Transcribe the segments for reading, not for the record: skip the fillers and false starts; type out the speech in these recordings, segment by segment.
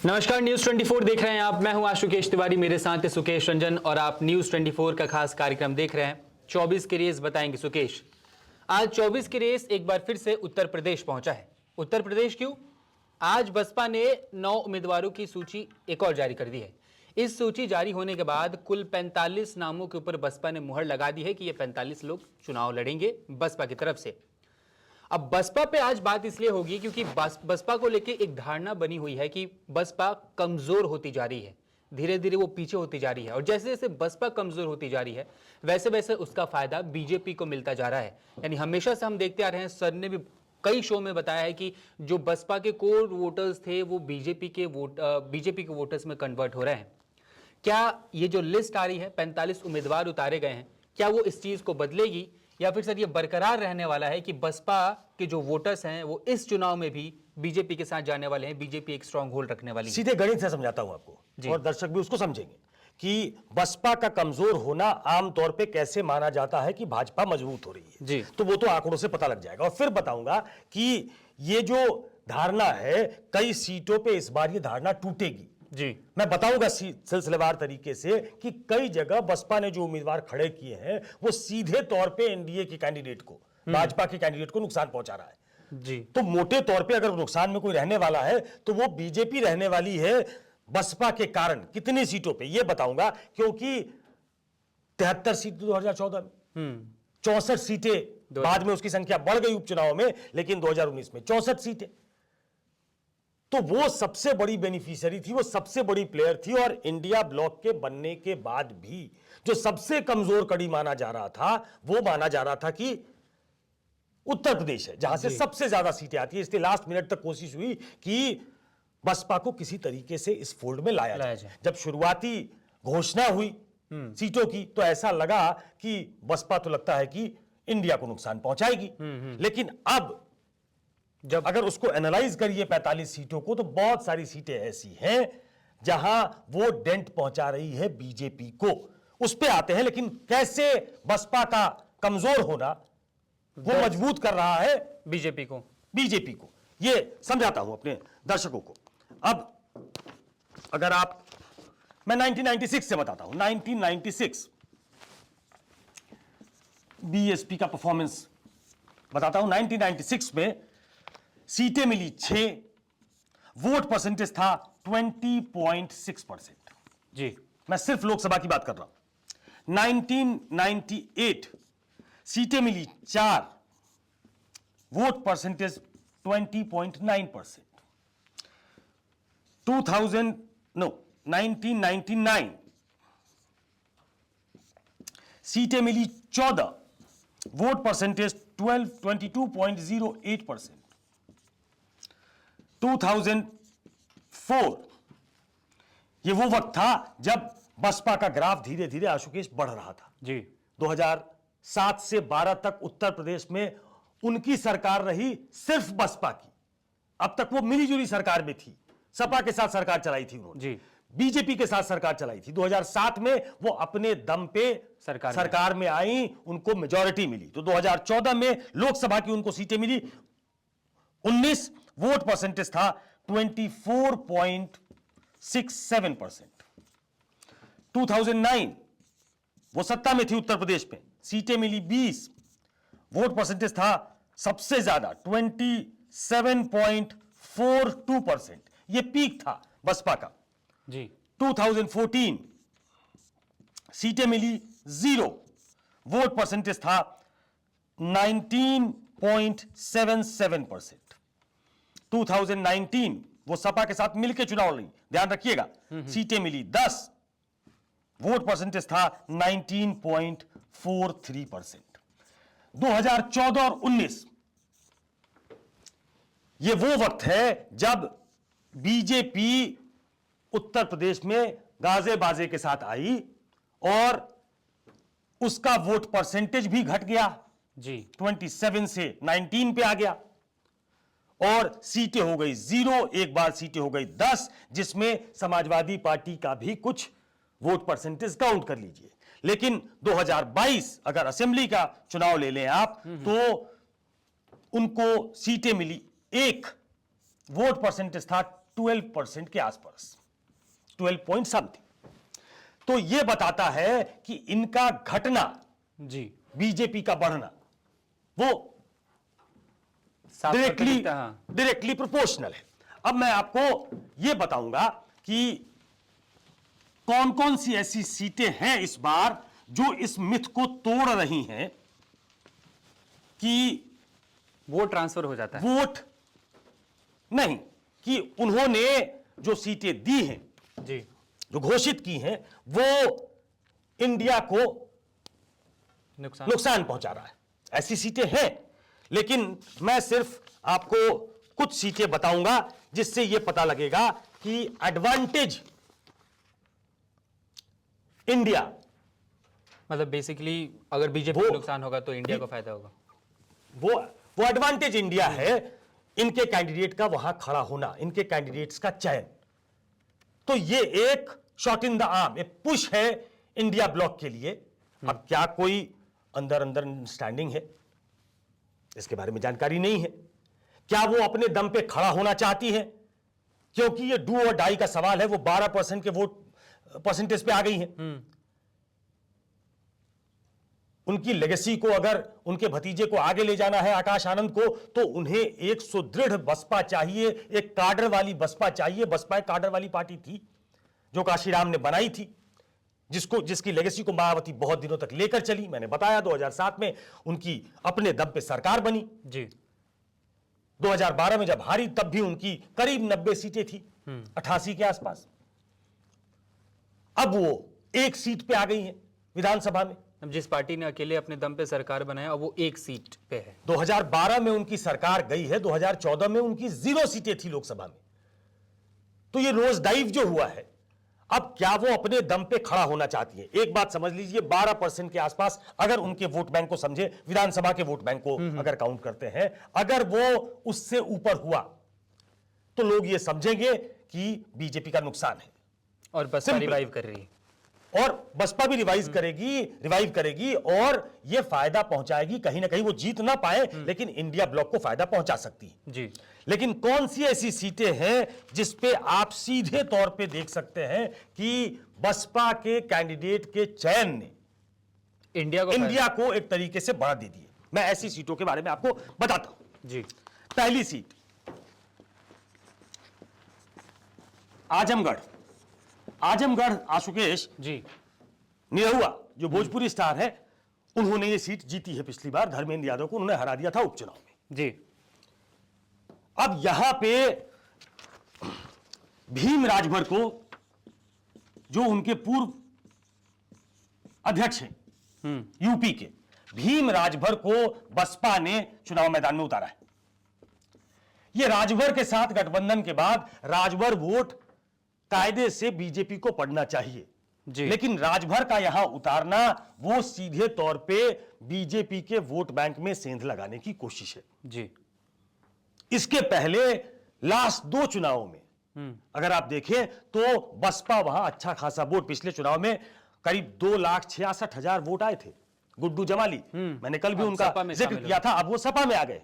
नमस्कार, न्यूज 24 देख रहे हैं आप। मैं हूं आशुकेश तिवारी, मेरे साथ है सुकेश रंजन और आप न्यूज 24 का खास कार्यक्रम देख रहे हैं 24 की रेस बताएंगे सुकेश। आज 24 की रेस एक बार फिर से उत्तर प्रदेश पहुंचा है। उत्तर प्रदेश क्यों? आज बसपा ने 9 उम्मीदवारों की सूची एक और जारी कर दी है। इस सूची जारी होने के बाद कुल 45 नामों के ऊपर बसपा ने मुहर लगा दी है कि ये 45 लोग चुनाव लड़ेंगे बसपा की तरफ से। अब बसपा पे आज बात इसलिए होगी क्योंकि बसपा को लेके एक धारणा बनी हुई है कि बसपा कमजोर होती जा रही है, धीरे धीरे वो पीछे होती जा रही है और जैसे जैसे बसपा कमजोर होती जा रही है वैसे वैसे उसका फायदा बीजेपी को मिलता जा रहा है। यानी हमेशा से हम देखते आ रहे हैं, सर ने भी कई शो में बताया है कि जो बसपा के कोर वोटर्स थे वो बीजेपी के वोटर्स में कन्वर्ट हो रहे हैं। क्या ये जो लिस्ट आ रही है, 45 उम्मीदवार उतारे गए हैं, क्या वो इस चीज को बदलेगी या फिर सर ये बरकरार रहने वाला है कि बसपा के जो वोटर्स हैं वो इस चुनाव में भी बीजेपी के साथ जाने वाले हैं, बीजेपी एक स्ट्रांग होल्ड रखने वाली है? सीधे गणित से समझाता हूं आपको और दर्शक भी उसको समझेंगे कि बसपा का कमजोर होना आमतौर पे कैसे माना जाता है कि भाजपा मजबूत हो रही है जी। तो वो तो आंकड़ों से पता लग जाएगा और फिर बताऊंगा कि ये जो धारणा है कई सीटों पे इस बार ये धारणा टूटेगी जी। मैं बताऊंगा सिलसिलेवार तरीके से कि कई जगह बसपा ने जो उम्मीदवार खड़े किए हैं वो सीधे तौर पे एनडीए के कैंडिडेट को, भाजपा के कैंडिडेट को नुकसान पहुंचा रहा है जी। तो मोटे तौर पे अगर नुकसान में कोई रहने वाला है तो वो बीजेपी रहने वाली है। बसपा के कारण कितनी सीटों पे ये बताऊंगा, क्योंकि 73 सीट 2014 में 64 सीटें, बाद में उसकी संख्या बढ़ गई उपचुनाव में, लेकिन 2019 में 64 सीटें। तो वो सबसे बड़ी बेनिफिशियरी थी, वो सबसे बड़ी प्लेयर थी और इंडिया ब्लॉक के बनने के बाद भी जो सबसे कमजोर कड़ी माना जा रहा था वो माना जा रहा था कि उत्तर प्रदेश है जहां से सबसे ज्यादा सीटें आती है। इसलिए लास्ट मिनट तक कोशिश हुई कि बसपा को किसी तरीके से इस फोल्ड में लाया जाए। जब शुरुआती घोषणा हुई सीटों की तो ऐसा लगा कि बसपा तो लगता है कि इंडिया को नुकसान पहुंचाएगी, लेकिन अब जब अगर उसको एनालाइज करिए 45 सीटों को तो बहुत सारी सीटें ऐसी हैं जहां वो डेंट पहुंचा रही है बीजेपी को। उस पे आते हैं, लेकिन कैसे बसपा का कमजोर होना वो मजबूत कर रहा है बीजेपी को ये समझाता हूं अपने दर्शकों को। अब अगर आप, मैं 1996 से बताता हूं, 1996 बीएसपी का परफॉर्मेंस बताता हूं। 1996 में सीटें मिली 6, वोट परसेंटेज था 20.6%। जी, मैं सिर्फ लोकसभा की बात कर रहा हूं। 1998 सीटें मिली 4, वोट परसेंटेज 20.9%। 1999 सीटें मिली 14, वोट परसेंटेज 22.08%। 2004 ये वो वक्त था जब बसपा का ग्राफ धीरे धीरे आशुकेश बढ़ रहा था जी। 2007 से 12 तक उत्तर प्रदेश में उनकी सरकार रही सिर्फ बसपा की। अब तक वो मिलीजुली सरकार में थी, सपा के साथ सरकार चलाई थी उन्होंने जी। बीजेपी के साथ सरकार चलाई थी। 2007 में वो अपने दम पे सरकार में आई, उनको मेजॉरिटी मिली। तो 2014 में लोकसभा की उनको सीटें मिली 19, वोट परसेंटेज था 24.67%। 2009 वो सत्ता में थी उत्तर प्रदेश में, सीटें मिली 20, वोट परसेंटेज था सबसे ज्यादा 27.42%। ये पीक था बसपा का जी। 2014 सीटें मिली 0, वोट परसेंटेज था 19.77%। 2019 वो सपा के साथ मिलकर चुनाव लड़ी, ध्यान रखिएगा, सीटें मिली 10, वोट परसेंटेज था 19.43%। 2014 और 19 ये वो वक्त है जब बीजेपी उत्तर प्रदेश में गाजे बाजे के साथ आई और उसका वोट परसेंटेज भी घट गया जी, 27 से 19 पे आ गया और सीटें हो गई 0, एक बार सीटें हो गई 10, जिसमें समाजवादी पार्टी का भी कुछ वोट परसेंटेज काउंट कर लीजिए। लेकिन 2022 अगर असेंबली का चुनाव ले लें आप तो उनको सीटें मिली 1, वोट परसेंटेज था 12% के आसपास, 12 पॉइंट समथिंग। तो यह बताता है कि इनका घटना, जी, बीजेपी का बढ़ना, वो साफ तौर पे डायरेक्टली दिखता है, हाँ। डायरेक्टली प्रोपोर्शनल है। अब मैं आपको यह बताऊंगा कि कौन कौन सी ऐसी सीटें हैं इस बार जो इस मिथ को तोड़ रही हैं कि वो ट्रांसफर हो जाता है। वोट नहीं, कि उन्होंने जो सीटें दी हैं, जी, जो घोषित की हैं, वो इंडिया को नुकसान पहुंचा रहा है। ऐसी सीटें हैं, लेकिन मैं सिर्फ आपको कुछ सीटें बताऊंगा जिससे यह पता लगेगा कि एडवांटेज इंडिया, मतलब बेसिकली अगर बीजेपी को नुकसान होगा तो इंडिया को फायदा होगा। वो एडवांटेज इंडिया है, इनके कैंडिडेट का वहां खड़ा होना, इनके कैंडिडेट्स का चयन। तो ये एक शॉट इन द आर्म, एक पुश है इंडिया ब्लॉक के लिए। अब क्या कोई अंदर अंदर अंडरस्टैंडिंग है, इसके बारे में जानकारी नहीं है। क्या वो अपने दम पे खड़ा होना चाहती है, क्योंकि ये डू और डाई का सवाल है। वो 12% के वोट परसेंटेज पे आ गई है। उनकी लेगेसी को, अगर उनके भतीजे को आगे ले जाना है, आकाश आनंद को, तो उन्हें एक सुदृढ़ बसपा चाहिए, एक काडर वाली बसपा चाहिए। बसपा एक काडर वाली पार्टी थी जो काशीराम ने बनाई थी, जिसकी लेगेसी को मायावती बहुत दिनों तक लेकर चली। मैंने बताया 2007 में उनकी अपने दम पे सरकार बनी। जी, 2012 में जब हारी तब भी उनकी करीब 90 सीटें थी, 88 के आसपास। अब वो एक सीट पे आ गई हैं विधानसभा में। अब जिस पार्टी ने अकेले अपने दम पे सरकार बनाया, अब वो एक सीट पे है। 2012 में उनकी सरकार गई है, 2014 में उनकी 0 सीटें थी लोकसभा में। तो ये रोज डाइव जो हुआ है, अब क्या वो अपने दम पे खड़ा होना चाहती है? एक बात समझ लीजिए, 12% के आसपास अगर उनके वोट बैंक को समझे, विधानसभा के वोट बैंक को अगर काउंट करते हैं, अगर वो उससे ऊपर हुआ तो लोग ये समझेंगे कि बीजेपी का नुकसान है और बसपा रिवाइव कर रही है, और बसपा भी रिवाइव करेगी और यह फायदा पहुंचाएगी। कहीं ना कहीं वो जीत ना पाए, लेकिन इंडिया ब्लॉक को फायदा पहुंचा सकती है। जी। लेकिन कौन सी ऐसी सीटें हैं जिस पे आप सीधे तौर पे देख सकते हैं कि बसपा के कैंडिडेट के चयन ने इंडिया को एक तरीके से बढ़ा दे दी है? मैं ऐसी सीटों के बारे में आपको बताता हूं। जी। पहली सीट आजमगढ़ आशुकेश जी, निरहुआ जो भोजपुरी स्टार है, उन्होंने ये सीट जीती है पिछली बार। धर्मेंद्र यादव को उन्होंने हरा दिया था उपचुनाव में। जी। अब यहां पे भीम राजभर को, जो उनके पूर्व अध्यक्ष हैं यूपी के, भीम राजभर को बसपा ने चुनाव मैदान में उतारा है। यह राजभर के साथ गठबंधन के बाद राजभर वोट कायदे से बीजेपी को पड़ना चाहिए, लेकिन राजभर का यहां उतारना वो सीधे तौर पे बीजेपी के वोट बैंक में सेंध लगाने की कोशिश है। जी। इसके पहले लास्ट 2 चुनावों में अगर आप देखें तो बसपा वहां अच्छा खासा वोट, पिछले चुनाव में करीब 2,66,000 वोट आए थे। गुड्डू जमाली, मैंने कल भी उनका जिक्र किया था, अब वो सपा में आ गए।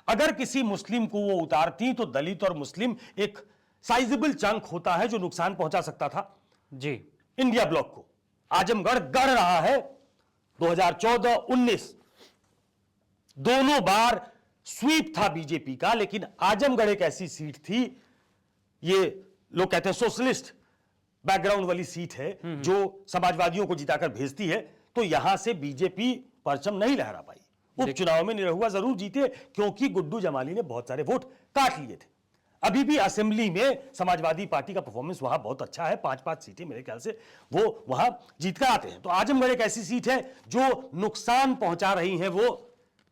अगर किसी मुस्लिम को वो उतारती तो दलित और मुस्लिम एक साइजेबल चंक होता है जो नुकसान पहुंचा सकता था जी इंडिया ब्लॉक को। आजमगढ़ गढ़ रहा है 2014-19 दोनों बार स्वीप था बीजेपी का, लेकिन आजमगढ़ एक ऐसी सीट थी, ये लोग कहते हैं सोशलिस्ट बैकग्राउंड वाली सीट है जो समाजवादियों को जिताकर भेजती है। तो यहां से बीजेपी परचम नहीं लहरा पाई। उपचुनाव में निरहुआ जरूर जीते क्योंकि गुड्डू जमाली ने बहुत सारे वोट काट लिए थे। अभी भी असेंबली में समाजवादी पार्टी का परफॉर्मेंस वहां बहुत अच्छा है, 5-5 सीटें मेरे ख्याल से वो वहां जीत कर आते हैं। तो आजमगढ़ एक ऐसी सीट है जो नुकसान पहुंचा रही है वो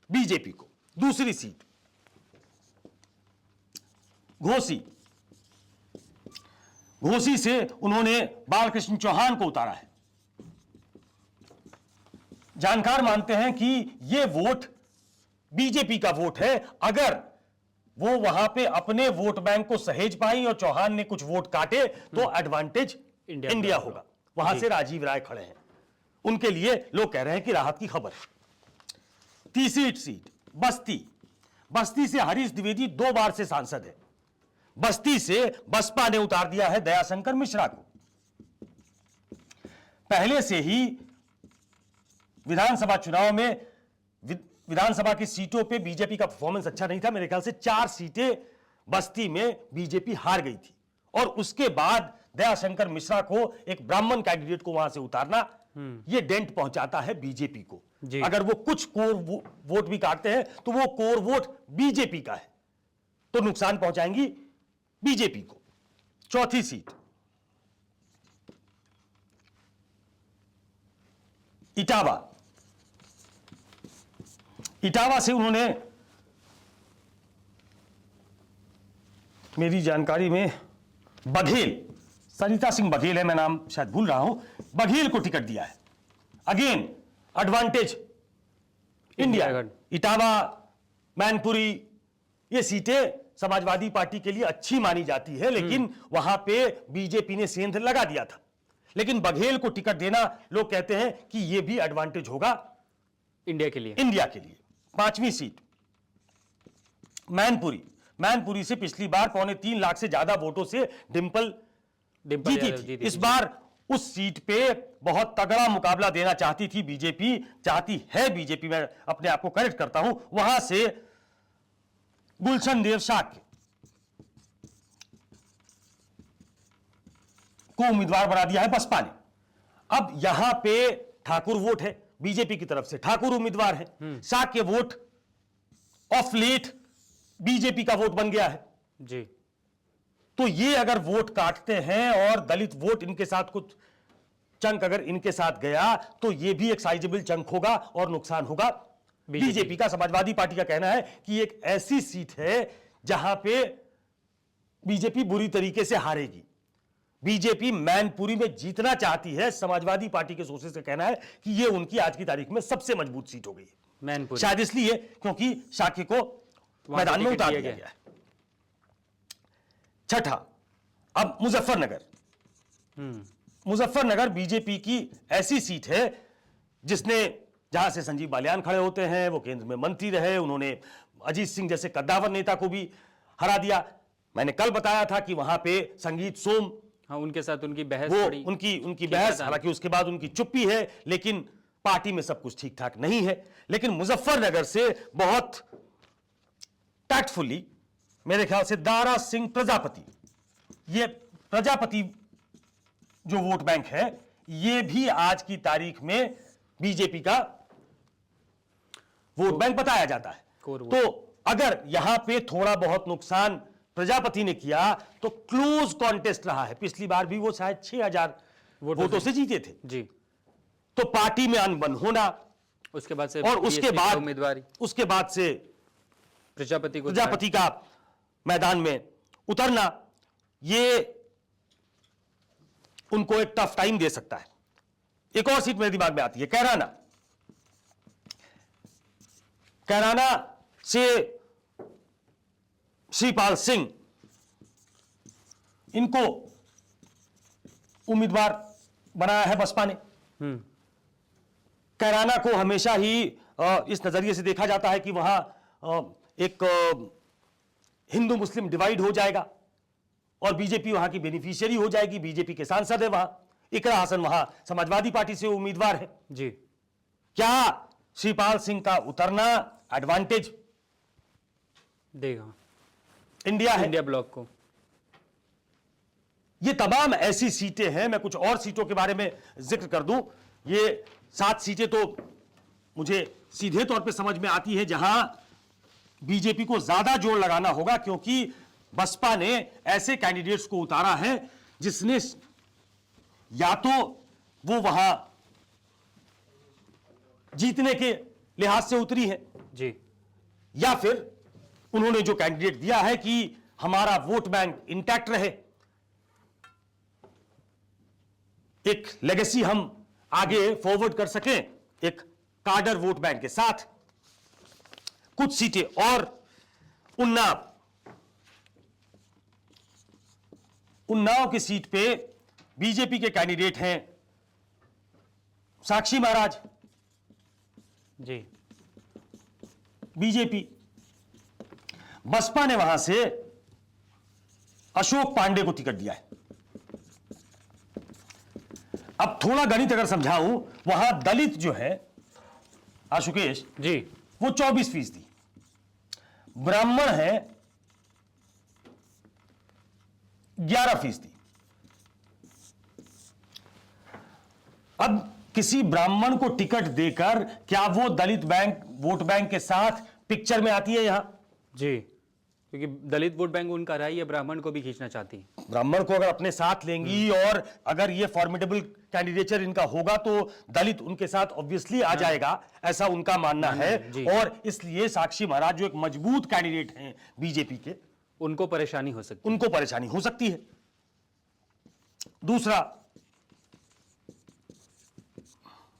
बीजेपी को। दूसरी सीट घोसी से उन्होंने बालकृष्ण चौहान को उतारा है। जानकार मानते हैं कि यह वोट बीजेपी का वोट है। अगर वो वहां पे अपने वोट बैंक को सहेज पाई और चौहान ने कुछ वोट काटे तो एडवांटेज इंडिया होगा। वहां से राजीव राय खड़े हैं, उनके लिए लोग कह रहे हैं कि राहत की खबर है। तीसरी सीट बस्ती से हरीश द्विवेदी 2 बार से सांसद है। बस्ती से बसपा ने उतार दिया है दयाशंकर मिश्रा को। पहले से ही विधानसभा चुनाव में विधानसभा की सीटों पे बीजेपी का परफॉर्मेंस अच्छा नहीं था। मेरे ख्याल से 4 सीटें बस्ती में बीजेपी हार गई थी, और उसके बाद दयाशंकर मिश्रा को, एक ब्राह्मण कैंडिडेट को वहां से उतारना, यह डेंट पहुंचाता है बीजेपी को। अगर वो कुछ कोर वोट भी काटते हैं तो वो कोर वोट बीजेपी का है, तो नुकसान पहुंचाएंगी बीजेपी को। चौथी सीट इटावा। इटावा से उन्होंने, मेरी जानकारी में बघेल, सरिता सिंह बघेल है, मैं नाम शायद भूल रहा हूं, बघेल को टिकट दिया है। Again advantage India. Etawah, Mainpuri, ये सीटें समाजवादी पार्टी के लिए अच्छी मानी जाती है, लेकिन वहां पे बीजेपी ने सेंध लगा दिया था। लेकिन बघेल को टिकट देना, लोग कहते हैं कि यह भी एडवांटेज होगा इंडिया के लिए। इंडिया के लिए। 5वीं सीट मैनपुरी। मैनपुरी से पिछली बार 3.25 लाख से ज्यादा वोटों से डिंपल जीती थी। इस बार उस सीट पे बहुत तगड़ा मुकाबला देना चाहती थी बीजेपी, चाहती है बीजेपी, मैं अपने आप को करेक्ट करता हूं। वहां से गुलशन देव शाक्य को उम्मीदवार बना दिया है बसपा ने। अब यहां पे ठाकुर वोट है बीजेपी की तरफ से, ठाकुर उम्मीदवार है। शाक्य वोट ऑफ लेट बीजेपी का वोट बन गया है जी। तो ये अगर वोट काटते हैं और दलित वोट इनके साथ, कुछ चंक अगर इनके साथ गया, तो ये भी एक साइजेबल चंक होगा और नुकसान होगा बीजेपी का। समाजवादी पार्टी का कहना है कि एक ऐसी सीट है जहां पे बीजेपी बुरी तरीके से हारेगी। बीजेपी मैनपुरी में जीतना चाहती है। समाजवादी पार्टी के सोर्सेस का कहना है कि यह उनकी आज की तारीख में सबसे मजबूत सीट हो गई है मैनपुरी, शायद इसलिए क्योंकि शाक्य को मैदान में उतार दिया गया है। छठा, अब मुजफ्फरनगर। मुजफ्फरनगर बीजेपी की ऐसी सीट है जिसने, जहां से संजीव बालियान खड़े होते हैं, वो केंद्र में मंत्री रहे, उन्होंने अजीत सिंह जैसे कद्दावर नेता को भी हरा दिया। मैंने कल बताया था कि वहां पे संगीत सोम, हाँ, उनके साथ उनकी बहस, वो उनकी बहस, हालांकि उसके बाद उनकी चुप्पी है, लेकिन पार्टी में सब कुछ ठीक ठाक नहीं है। लेकिन मुजफ्फरनगर से बहुत टैक्टफुली, मेरे ख्याल से दारा सिंह प्रजापति, ये प्रजापति जो वोट बैंक है, ये भी आज की तारीख में बीजेपी का वोट बैंक बताया जाता है। तो अगर यहां पे थोड़ा बहुत नुकसान प्रजापति ने किया, तो क्लोज कॉन्टेस्ट रहा है। पिछली बार भी वो शायद 6000 वोटों से जीते थे जी। तो पार्टी में अनबन होना, उसके बाद से, और उसके बाद से प्रजापति का मैदान में उतरना, ये उनको एक टफ टाइम दे सकता है। एक और सीट मेरे दिमाग में आती है, कैराना। कैराना से श्रीपाल सिंह, इनको उम्मीदवार बनाया है बसपा ने। कैराना को हमेशा ही इस नजरिए से देखा जाता है कि वहां एक हिंदू मुस्लिम डिवाइड हो जाएगा और बीजेपी वहां की बेनिफिशियरी हो जाएगी। बीजेपी के सांसद है वहां, इकरा हसन वहां समाजवादी पार्टी से उम्मीदवार है जी। क्या श्रीपाल सिंह का उतरना एडवांटेज देगा इंडिया ब्लॉक को? ये तमाम ऐसी सीटें हैं। मैं कुछ और सीटों के बारे में जिक्र कर दूं। ये 7 सीटें तो मुझे सीधे तौर पे समझ में आती है जहां बीजेपी को ज्यादा जोर लगाना होगा, क्योंकि बसपा ने ऐसे कैंडिडेट्स को उतारा है जिसने या तो वो वहां जीतने के लिहाज से उतरी है जी, या फिर उन्होंने जो कैंडिडेट दिया है कि हमारा वोट बैंक इंटैक्ट रहे, एक लेगेसी हम आगे फॉरवर्ड कर सकें एक कार्डर वोट बैंक के साथ। कुछ सीटें और, उन्नाव की सीट पे बीजेपी के कैंडिडेट हैं साक्षी महाराज जी। बीजेपी, बसपा ने वहां से अशोक पांडे को टिकट दिया है। अब थोड़ा गणित अगर समझाऊं, वहां दलित जो है आशुकेश जी, वो 24%, ब्राह्मण है 11%। अब किसी ब्राह्मण को टिकट देकर क्या वो दलित बैंक वोट बैंक के साथ पिक्चर में आती है यहां? जी, क्योंकि दलित वोट बैंक उनका रहा है, ये ब्राह्मण को भी खींचना चाहती है। ब्राह्मण को अगर अपने साथ लेंगी और अगर ये फॉर्मिडेबल कैंडिडेचर इनका होगा तो दलित उनके साथ ऑब्वियसली आ जाएगा, ऐसा उनका मानना है। और इसलिए साक्षी महाराज जो एक मजबूत कैंडिडेट हैं बीजेपी के, उनको परेशानी हो सकती उनको परेशानी हो सकती है। दूसरा,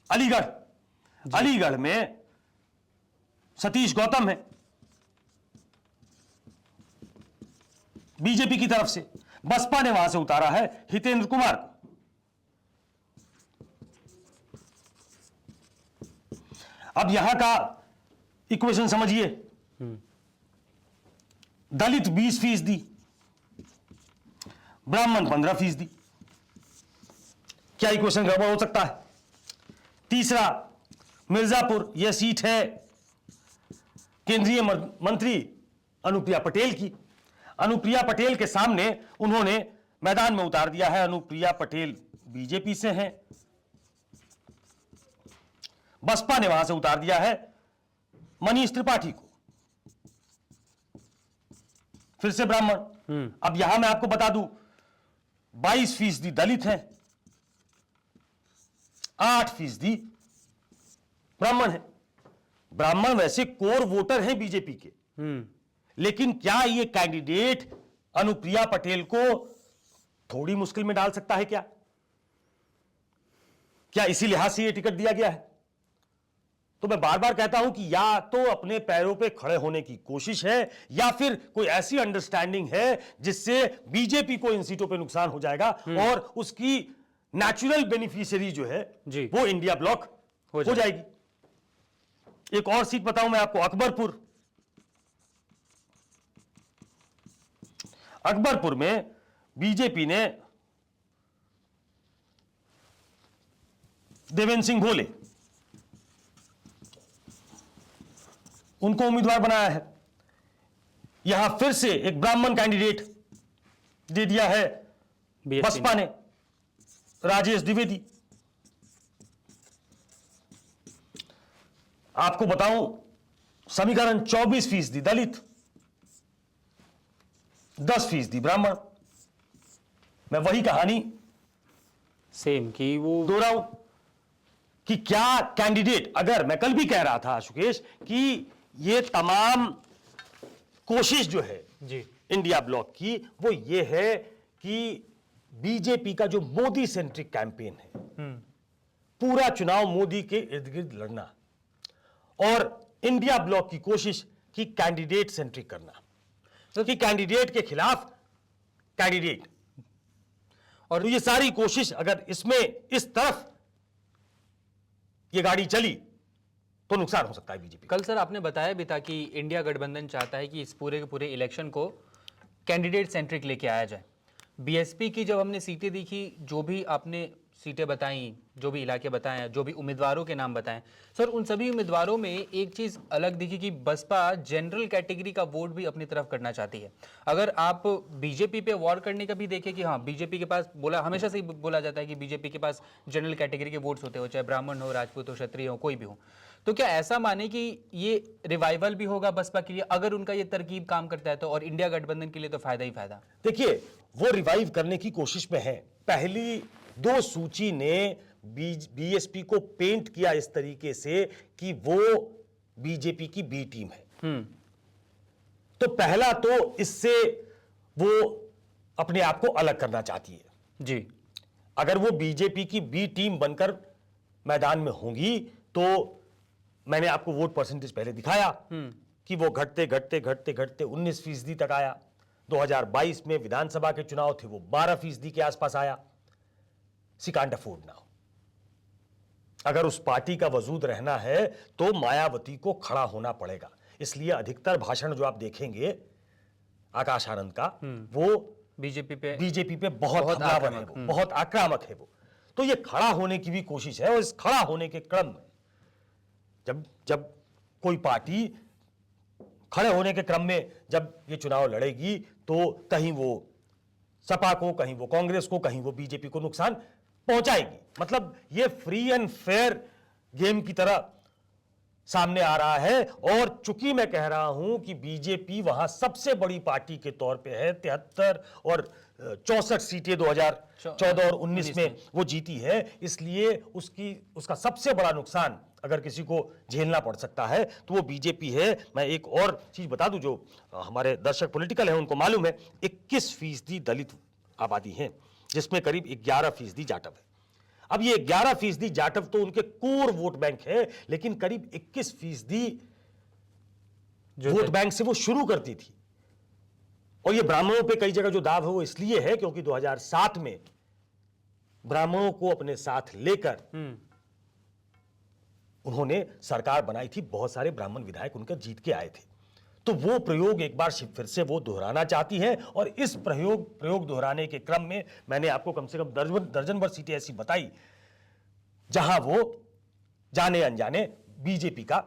अलीगढ़ में सतीश गौतम है बीजेपी की तरफ से, बसपा ने वहां से उतारा है हितेंद्र कुमार को। अब यहां का इक्वेशन समझिए, दलित 20%, ब्राह्मण 15%। क्या इक्वेशन गड़बड़ हो सकता है? तीसरा, मिर्जापुर, यह सीट है केंद्रीय मंत्री अनुप्रिया पटेल की। अनुप्रिया पटेल के सामने उन्होंने मैदान में उतार दिया है, अनुप्रिया पटेल बीजेपी से हैं। बसपा ने वहां से उतार दिया है मनीष त्रिपाठी को, फिर से ब्राह्मण। अब यहां मैं आपको बता दूं, 22% दलित हैं, 8% ब्राह्मण है। ब्राह्मण वैसे कोर वोटर हैं बीजेपी के, लेकिन क्या ये कैंडिडेट अनुप्रिया पटेल को थोड़ी मुश्किल में डाल सकता है? क्या इसी लिहाज से ये टिकट दिया गया है? तो मैं बार बार कहता हूं कि या तो अपने पैरों पे खड़े होने की कोशिश है, या फिर कोई ऐसी अंडरस्टैंडिंग है जिससे बीजेपी को इन सीटों पे नुकसान हो जाएगा और उसकी नेचुरल बेनिफिशियरी जो है वो इंडिया ब्लॉक हो जाएगी। एक और सीट बताऊं मैं आपको, अकबरपुर में बीजेपी ने देवेंद्र सिंह भोले उनको उम्मीदवार बनाया है। यहां फिर से एक ब्राह्मण कैंडिडेट दे दिया है बसपा ने, राजेश द्विवेदी। आपको बताऊं, समीकरण 24% दलित, 10% ब्राह्मण। मैं वही कहानी सेम कि वो दोहराऊं कि क्या कैंडिडेट, अगर मैं कल भी कह रहा था सुकेश कि ये तमाम कोशिश जो है जी इंडिया ब्लॉक की, वो ये है कि बीजेपी का जो मोदी सेंट्रिक कैंपेन है, पूरा चुनाव मोदी के इर्द गिर्द लड़ना, और इंडिया ब्लॉक की कोशिश कि कैंडिडेट सेंट्रिक करना, तो कि कैंडिडेट के खिलाफ कैंडिडेट। और ये सारी कोशिश अगर इसमें इस तरफ ये गाड़ी चली तो नुकसान हो सकता है बीजेपी। कल सर आपने बताया भी था कि इंडिया गठबंधन चाहता है कि इस पूरे के पूरे इलेक्शन को कैंडिडेट सेंट्रिक लेके आया जाए। बीएसपी की जब हमने सीटें देखी, जो भी आपने सीटें बताई, जो भी इलाके बताए, जो भी उम्मीदवारों के नाम बताएं, सर उन सभी उम्मीदवारों में एक चीज़ अलग दिखी कि बसपा जनरल कैटेगरी का वोट भी अपनी तरफ करना चाहती है। अगर आप बीजेपी पे वॉर करने का भी देखें कि हाँ, बीजेपी के पास हमेशा से ही बोला जाता है कि बीजेपी के पास जनरल कैटेगरी के वोट्स होते हो, चाहे ब्राह्मण हो, राजपूत हो, क्षत्रिय हो, कोई भी हो। तो क्या ऐसा माने कि ये रिवाइवल भी होगा बसपा के लिए अगर उनका ये तरकीब काम करता है तो, और इंडिया गठबंधन के लिए तो फायदा ही फायदा? देखिए, वो रिवाइव करने की कोशिश में है। पहली दो सूची ने बीएसपी को पेंट किया इस तरीके से कि वो बीजेपी की बी टीम है। तो पहला तो इससे वो अपने आप को अलग करना चाहती है जी। अगर वो बीजेपी की बी टीम बनकर मैदान में होंगी तो मैंने आपको वोट परसेंटेज पहले दिखाया कि वो घटते घटते घटते घटते 19% तक आया। 2022 में विधानसभा के चुनाव थे, वो 12% के आसपास आया। सी कांट अफोर्ड नाउ। अगर उस पार्टी का वजूद रहना है तो मायावती को खड़ा होना पड़ेगा। इसलिए अधिकतर भाषण जो आप देखेंगे आकाश आनंद का, वो बीजेपी पे बहुत हमलावर है वो, बहुत आक्रामक है वो। तो ये खड़ा होने की भी कोशिश है, और इस खड़ा होने के क्रम में जब कोई पार्टी खड़े होने के क्रम में जब ये चुनाव लड़ेगी, तो कहीं वो सपा को, कहीं वो कांग्रेस को, कहीं वो बीजेपी को नुकसान पहुंचाएगी। मतलब ये फ्री एंड फेयर गेम की तरह सामने आ रहा है। और चूंकि मैं कह रहा हूं कि बीजेपी वहां सबसे बड़ी पार्टी के तौर पे है, 73 और 64 सीटें 2014 और 19 में वो जीती है, इसलिए उसका सबसे बड़ा नुकसान अगर किसी को झेलना पड़ सकता है तो वो बीजेपी है। मैं एक और चीज बता दूं, जो हमारे दर्शक पॉलिटिकल है उनको मालूम है, 21% दलित आबादी है, जिसमें करीब 11% जाटव है। अब ये 11% जाटव तो उनके कोर वोट बैंक है, लेकिन करीब 21% वोट बैंक से वो शुरू करती थी। और ये ब्राह्मणों पे कई जगह जो दाव है वो इसलिए है क्योंकि 2007 में ब्राह्मणों को अपने साथ लेकर उन्होंने सरकार बनाई थी, बहुत सारे ब्राह्मण विधायक उनका जीत के आए थे। तो वो प्रयोग एक बार फिर से वो दोहराना चाहती है, और इस प्रयोग दोहराने के क्रम में मैंने आपको कम से कम दर्जन भर सीटें ऐसी बताई जहां वो जाने अनजाने बीजेपी का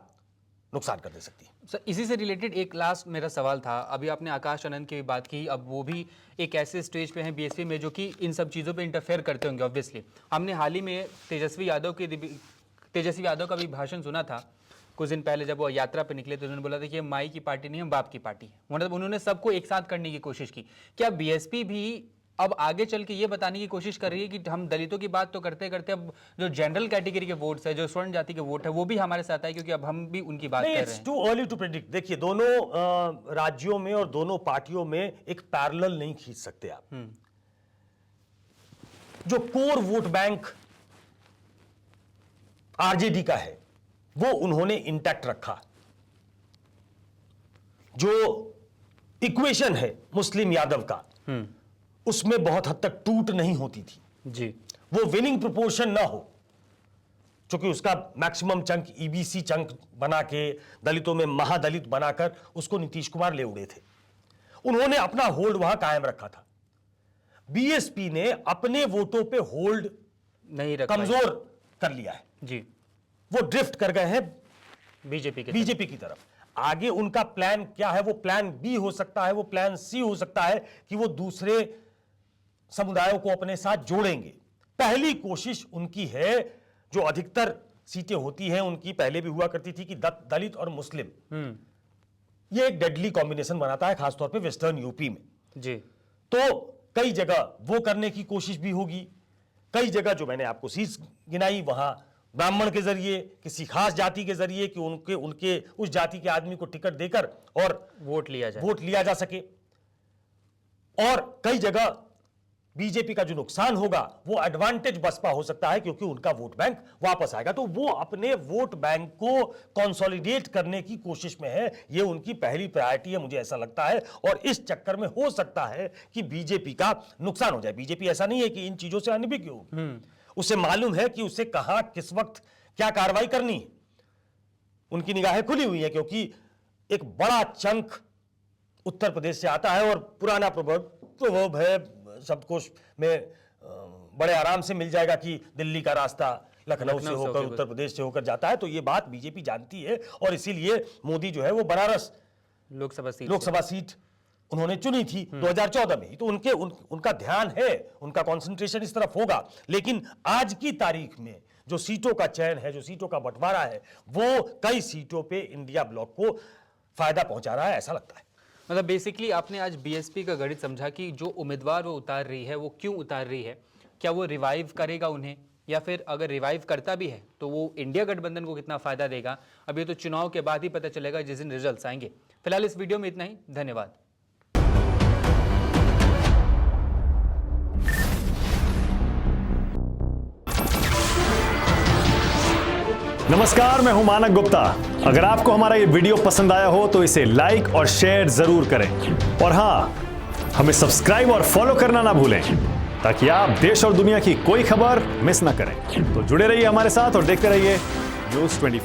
नुकसान कर दे सकती है। सर, इसी से रिलेटेड एक लास्ट मेरा सवाल था। अभी आपने आकाश आनंद की बात की, अब वो भी एक ऐसे स्टेज पे हैं बीएसपी में जो कि इन सब चीज़ों पे इंटरफेयर करते होंगे ऑब्वियसली। हमने हाल ही में तेजस्वी यादव का भी भाषण सुना था कुछ दिन पहले, जब वो यात्रा पे निकले तो उन्होंने बोला था कि ये माई की पार्टी नहीं, हम बाप की पार्टी है। मतलब उन्होंने सबको एक साथ करने की कोशिश की। क्या बीएसपी भी अब आगे चल के ये बताने की कोशिश कर रही है कि हम दलितों की बात तो करते करते अब जो जनरल कैटेगरी के वोट्स है, जो स्वर्ण जाति के वोट है, वो भी हमारे साथ है, क्योंकि अब हम भी उनकी बात कर रहे हैं? It's too early to predict. देखिए, दोनों राज्यों में और दोनों पार्टियों में एक पैरेलल नहीं खींच सकते आप। जो कोर वोट बैंक आरजेडी का है वो उन्होंने इंटैक्ट रखा। जो इक्वेशन है मुस्लिम यादव का, उसमें बहुत हद तक टूट नहीं होती थी जी। वो विनिंग प्रोपोर्शन ना हो, क्योंकि उसका मैक्सिमम चंक ईबीसी चंक बना के दलितों में महादलित बनाकर उसको नीतीश कुमार ले उड़े थे। उन्होंने अपना होल्ड वहां कायम रखा था। बीएसपी ने अपने वोटों पे होल्ड नहीं रखा, कमजोर कर लिया है जी। वो ड्रिफ्ट कर गए हैं बीजेपी की तरफ। आगे उनका प्लान क्या है? वो प्लान बी हो सकता है, वो प्लान सी हो सकता है कि वो दूसरे समुदायों को अपने साथ जोड़ेंगे। पहली कोशिश उनकी है, जो अधिकतर सीटें होती हैं उनकी पहले भी हुआ करती थी, कि दलित और मुस्लिम ये एक डेडली कॉम्बिनेशन बनाता है, खासतौर पे वेस्टर्न यूपी में जी। तो कई जगह वो करने की कोशिश भी होगी। कई जगह जो मैंने आपको सीट गिनाई, वहां ब्राह्मण के जरिए, किसी खास जाति के जरिए, कि उनके उस जाति के आदमी को टिकट देकर और वोट लिया जा सके। और कई जगह बीजेपी का जो नुकसान होगा वो एडवांटेज बसपा हो सकता है, क्योंकि उनका वोट बैंक वापस आएगा। तो वो अपने वोट बैंक को कंसोलिडेट करने की कोशिश में है। ये उनकी पहली प्रायोरिटी है, मुझे ऐसा लगता है। और इस चक्कर में हो सकता है कि बीजेपी का नुकसान हो जाए। बीजेपी ऐसा नहीं है कि इन चीजों से अनभिज्ञ होगी, उसे मालूम है कि उसे कहां किस वक्त क्या कार्रवाई करनी है। उनकी निगाहें खुली हुई है, क्योंकि एक बड़ा चंक उत्तर प्रदेश से आता है और पुराना प्रभाव है शब्दकोश में बड़े आराम से मिल जाएगा कि दिल्ली का रास्ता लखनऊ से होकर उत्तर प्रदेश से होकर जाता है। तो ये बात बीजेपी जानती है, और इसीलिए मोदी जो है वो बनारस लोकसभा सीट उन्होंने चुनी थी 2014 में ही। तो उनका ध्यान है, उनका कंसंट्रेशन इस तरफ होगा। लेकिन आज की तारीख में जो सीटों का चयन है, जो सीटों का बंटवारा है, वो कई सीटों पे इंडिया ब्लॉक को फायदा पहुंचा रहा है, ऐसा लगता है। मतलब बेसिकली आपने आज बीएसपी का गणित समझा कि जो उम्मीदवार वो उतार रही है वो क्यों उतार रही है, क्या वो रिवाइव करेगा उन्हें, या फिर अगर रिवाइव करता भी है तो वो इंडिया गठबंधन को कितना फायदा देगा। अब ये तो चुनाव के बाद ही पता चलेगा, जिस दिन रिजल्ट्स आएंगे। फिलहाल इस वीडियो में इतना ही, धन्यवाद। नमस्कार, मैं हूं मानक गुप्ता। अगर आपको हमारा ये वीडियो पसंद आया हो तो इसे लाइक और शेयर जरूर करें, और हां, हमें सब्सक्राइब और फॉलो करना ना भूलें, ताकि आप देश और दुनिया की कोई खबर मिस ना करें। तो जुड़े रहिए हमारे साथ और देखते रहिए न्यूज़ 24।